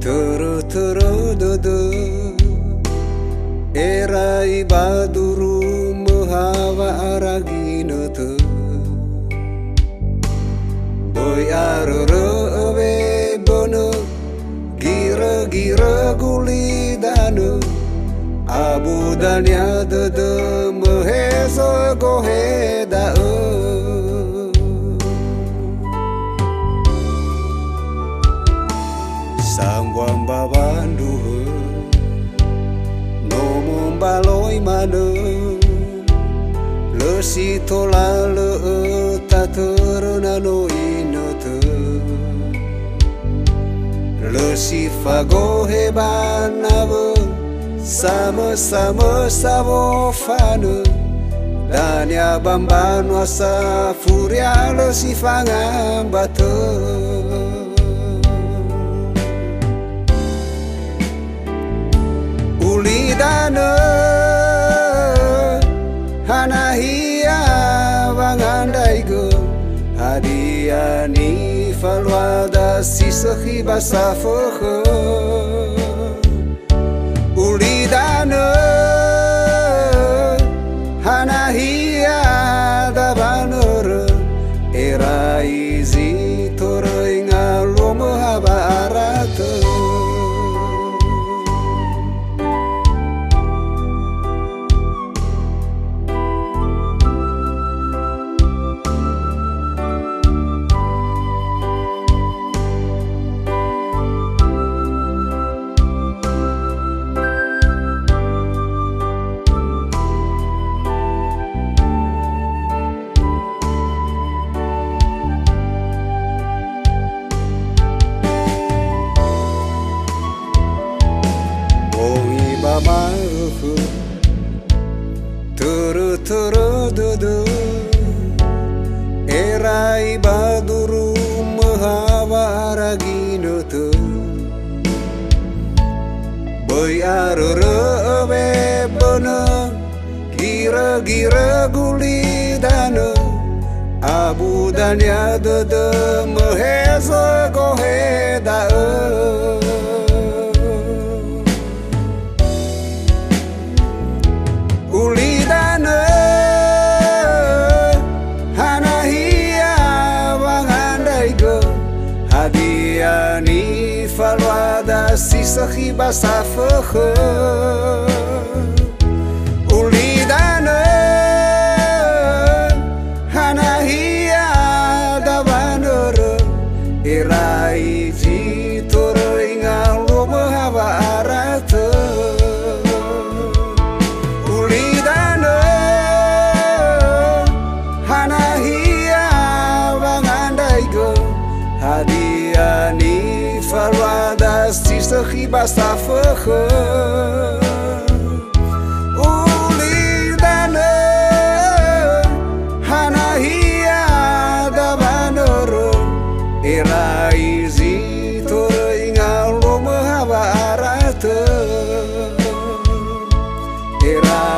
Turu-turu-dudu Erai baduru Mahawa aragino tu Boy arure bono Gira-gira guli danu Abu danya dede Meheso gohe da'u Sambuang babanduhu Nomong baloi manu Lesi tola le taturuna no inotu Lesi fago hebanabu Sama-sama sabo fanu Danya bambanu asa furia lesi fangan batu Ulidana hanahia wangandaigo hadiani falwada sisahi basafo Ulidana hanahia dabanur eraizi toringa lomo habaratu Maruhu Turu-turu-dudu Erai baduru Mahawa aragino tu Boy arure bono Gira-gira guli danu Abu danya dede Meheso gohe da'u Ulidana hanahia wangandaigo hadiani falwada sisahi basafo Ulidana hanahia dabanur erai jitoro ingal lomo hawa aratu Hadiani falwada sisahi basafo Ulidana hanahia dabanur erai zitoro ingal lomo hawa aratu Erai